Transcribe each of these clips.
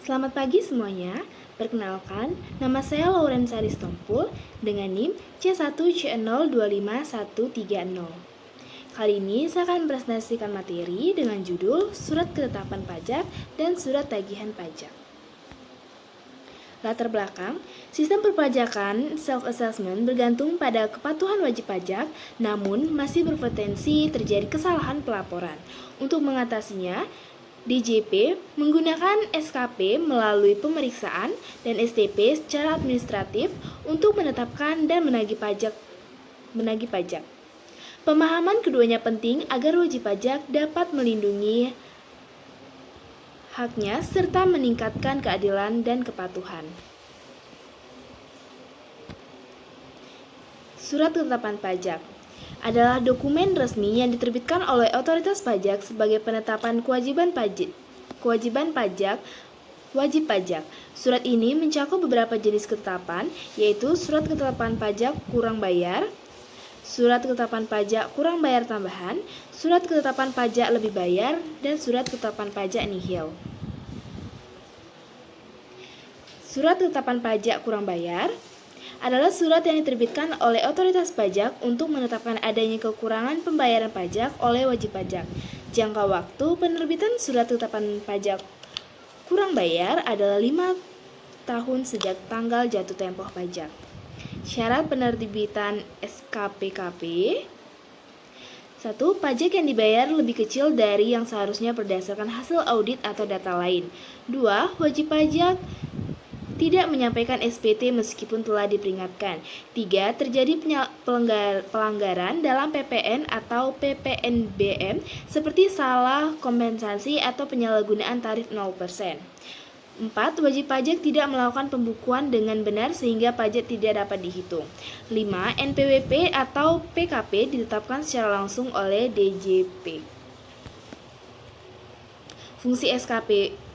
Selamat pagi semuanya. Perkenalkan, nama saya Lauren Saris Tompul dengan NIM C1C025130. Kali ini saya akan mempresentasikan materi dengan judul Surat Ketetapan Pajak dan Surat Tagihan Pajak. Latar belakang, sistem perpajakan self-assessment bergantung pada kepatuhan wajib pajak, namun masih berpotensi terjadi kesalahan pelaporan. Untuk mengatasinya, DJP menggunakan SKP melalui pemeriksaan dan STP secara administratif untuk menetapkan dan menagih pajak. Pemahaman keduanya penting agar wajib pajak dapat melindungi haknya serta meningkatkan keadilan dan kepatuhan. Surat Ketetapan Pajak adalah dokumen resmi yang diterbitkan oleh otoritas pajak sebagai penetapan kewajiban pajak wajib pajak. Surat ini mencakup beberapa jenis ketetapan, yaitu surat ketetapan pajak kurang bayar, surat ketetapan pajak kurang bayar tambahan, surat ketetapan pajak lebih bayar, dan surat ketetapan pajak nihil. Surat ketetapan pajak kurang bayar adalah surat yang diterbitkan oleh otoritas pajak untuk menetapkan adanya kekurangan pembayaran pajak oleh wajib pajak. Jangka waktu penerbitan surat ketetapan pajak kurang bayar adalah 5 tahun sejak tanggal jatuh tempo pajak. Syarat penerbitan SKPKP: 1. Pajak yang dibayar lebih kecil dari yang seharusnya berdasarkan hasil audit atau data lain. 2. Wajib pajak tidak menyampaikan SPT meskipun telah diperingatkan. 3. Terjadi pelanggaran dalam PPN atau PPNBM seperti salah kompensasi atau penyalahgunaan tarif 0%. 4. Wajib pajak tidak melakukan pembukuan dengan benar sehingga pajak tidak dapat dihitung. 5. NPWP atau PKP ditetapkan secara langsung oleh DJP. Fungsi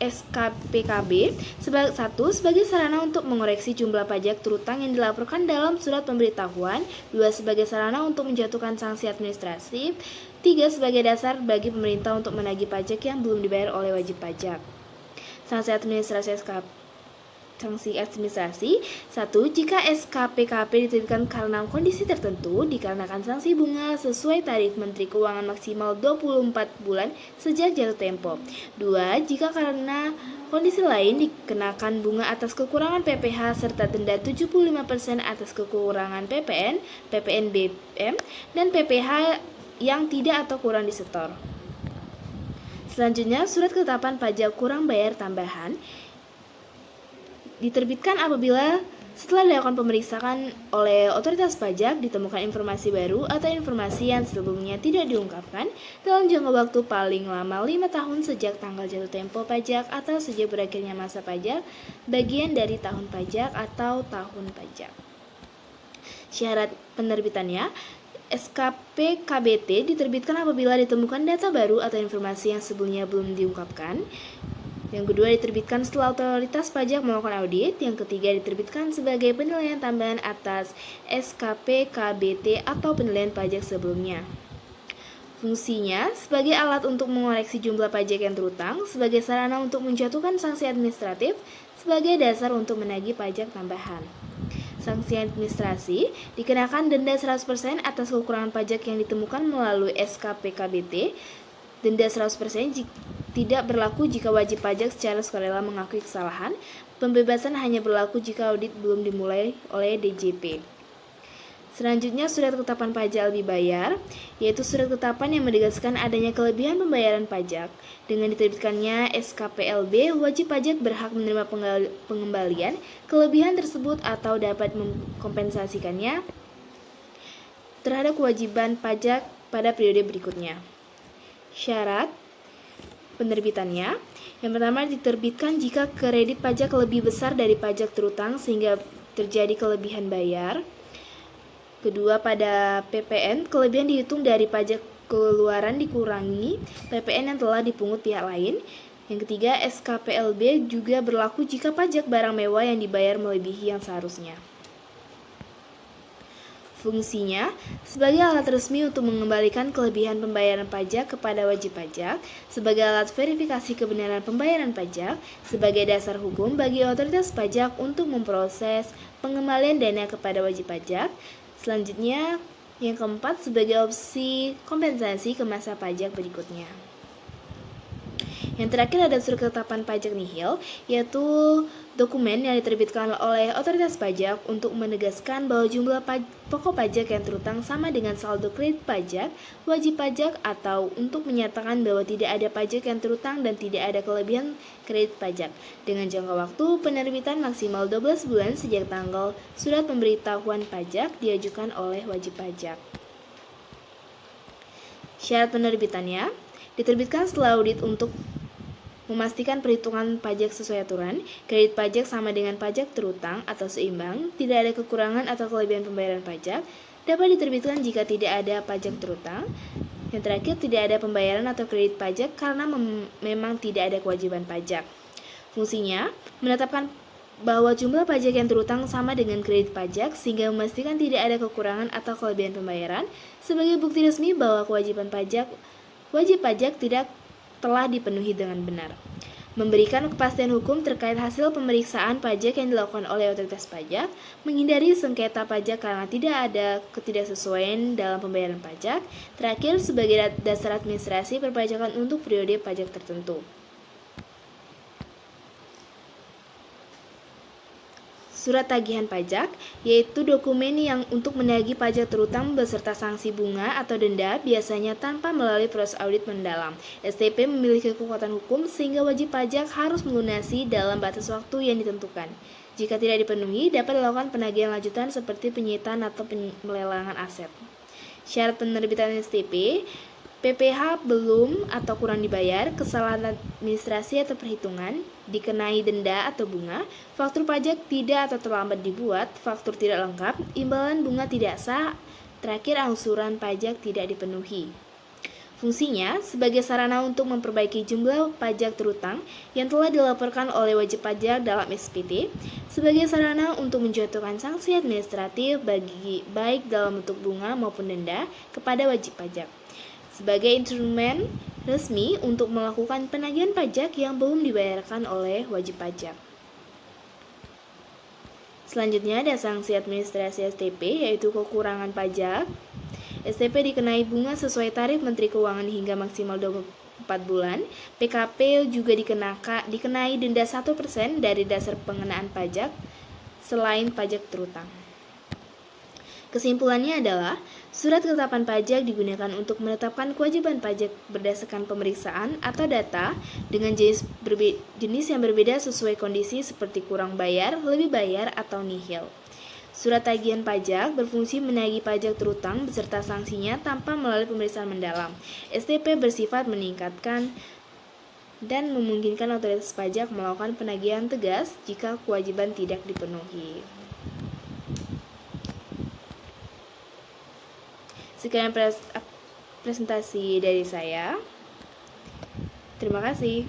SKPKB sebagai sarana untuk mengoreksi jumlah pajak terutang yang dilaporkan dalam surat pemberitahuan. 2. Sebagai sarana untuk menjatuhkan sanksi administratif. 3. Sebagai dasar bagi pemerintah untuk menagih pajak yang belum dibayar oleh wajib pajak. Sanksi administrasi. 1. Jika SKPKP diterbitkan karena kondisi tertentu, dikarenakan sanksi bunga sesuai tarif Menteri Keuangan maksimal 24 bulan sejak jatuh tempo. 2. Jika karena kondisi lain, dikenakan bunga atas kekurangan PPh serta denda 75% atas kekurangan PPN, PPNBM, dan PPh yang tidak atau kurang disetor. Selanjutnya, surat ketetapan pajak kurang bayar tambahan diterbitkan apabila setelah dilakukan pemeriksaan oleh otoritas pajak ditemukan informasi baru atau informasi yang sebelumnya tidak diungkapkan dalam jangka waktu paling lama 5 tahun sejak tanggal jatuh tempo pajak atau sejak berakhirnya masa pajak bagian dari tahun pajak atau tahun pajak. Syarat penerbitannya: SKPKBT diterbitkan apabila ditemukan data baru atau informasi yang sebelumnya belum diungkapkan. Yang kedua, diterbitkan setelah otoritas pajak melakukan audit. Yang ketiga, diterbitkan sebagai penilaian tambahan atas SKPKBT atau penilaian pajak sebelumnya. Fungsinya sebagai alat untuk mengoreksi jumlah pajak yang terutang, sebagai sarana untuk menjatuhkan sanksi administratif, sebagai dasar untuk menagih pajak tambahan. Sanksi administrasi dikenakan denda 100% atas kekurangan pajak yang ditemukan melalui SKPKBT. Denda 100% tidak berlaku jika wajib pajak secara sukarela mengakui kesalahan. Pembebasan hanya berlaku jika audit belum dimulai oleh DJP. Selanjutnya, surat ketetapan pajak lebih bayar, yaitu surat ketetapan yang menegaskan adanya kelebihan pembayaran pajak. Dengan diterbitkannya SKPLB, wajib pajak berhak menerima pengembalian kelebihan tersebut atau dapat mengkompensasikannya terhadap kewajiban pajak pada periode berikutnya. Syarat penerbitannya: yang pertama, diterbitkan jika kredit pajak lebih besar dari pajak terutang sehingga terjadi kelebihan bayar. Kedua, pada PPN, kelebihan dihitung dari pajak keluaran dikurangi PPN yang telah dipungut pihak lain. Yang ketiga, SKPLB juga berlaku jika pajak barang mewah yang dibayar melebihi yang seharusnya. Fungsinya sebagai alat resmi untuk mengembalikan kelebihan pembayaran pajak kepada wajib pajak, sebagai alat verifikasi kebenaran pembayaran pajak, sebagai dasar hukum bagi otoritas pajak untuk memproses pengembalian dana kepada wajib pajak. Selanjutnya, yang keempat, sebagai opsi kompensasi ke masa pajak berikutnya. Yang terakhir ada surat ketetapan pajak nihil, yaitu dokumen yang diterbitkan oleh otoritas pajak untuk menegaskan bahwa jumlah pokok pajak yang terutang sama dengan saldo kredit pajak, wajib pajak, atau untuk menyatakan bahwa tidak ada pajak yang terutang dan tidak ada kelebihan kredit pajak. Dengan jangka waktu penerbitan maksimal 12 bulan sejak tanggal surat pemberitahuan pajak diajukan oleh wajib pajak. Syarat penerbitannya diterbitkan setelah audit untuk memastikan perhitungan pajak sesuai aturan, kredit pajak sama dengan pajak terutang atau seimbang, tidak ada kekurangan atau kelebihan pembayaran pajak, dapat diterbitkan jika tidak ada pajak terutang. Yang terakhir, tidak ada pembayaran atau kredit pajak karena memang tidak ada kewajiban pajak. Fungsinya, menetapkan bahwa jumlah pajak yang terutang sama dengan kredit pajak sehingga memastikan tidak ada kekurangan atau kelebihan pembayaran sebagai bukti resmi bahwa kewajiban wajib pajak tidak telah dipenuhi dengan benar. Memberikan kepastian hukum terkait hasil pemeriksaan pajak yang dilakukan oleh otoritas pajak, menghindari sengketa pajak karena tidak ada ketidaksesuaian dalam pembayaran pajak. Terakhir, sebagai dasar administrasi perpajakan untuk periode pajak tertentu. Surat tagihan pajak, yaitu dokumen yang untuk menagih pajak terutang beserta sanksi bunga atau denda, biasanya tanpa melalui proses audit mendalam. STP memiliki kekuatan hukum sehingga wajib pajak harus melunasi dalam batas waktu yang ditentukan. Jika tidak dipenuhi, dapat dilakukan penagihan lanjutan seperti penyitaan atau pelelangan aset. Syarat penerbitan STP, PPh belum atau kurang dibayar, kesalahan administrasi atau perhitungan, dikenai denda atau bunga, faktur pajak tidak atau terlambat dibuat, faktur tidak lengkap, imbalan bunga tidak sah, terakhir angsuran pajak tidak dipenuhi. Fungsinya sebagai sarana untuk memperbaiki jumlah pajak terutang yang telah dilaporkan oleh wajib pajak dalam SPT, sebagai sarana untuk menjatuhkan sanksi administratif baik dalam bentuk bunga maupun denda kepada wajib pajak, sebagai instrumen resmi untuk melakukan penagihan pajak yang belum dibayarkan oleh wajib pajak. Selanjutnya ada sanksi administrasi STP, yaitu kekurangan pajak. STP dikenai bunga sesuai tarif Menteri Keuangan hingga maksimal 24 bulan. PKP juga dikenai denda 1% dari dasar pengenaan pajak selain pajak terutang. Kesimpulannya adalah, surat ketetapan pajak digunakan untuk menetapkan kewajiban pajak berdasarkan pemeriksaan atau data dengan jenis yang berbeda sesuai kondisi seperti kurang bayar, lebih bayar, atau nihil. Surat tagihan pajak berfungsi menagih pajak terutang beserta sanksinya tanpa melalui pemeriksaan mendalam. STP bersifat meningkatkan dan memungkinkan otoritas pajak melakukan penagihan tegas jika kewajiban tidak dipenuhi. Sekian presentasi dari saya. Terima kasih.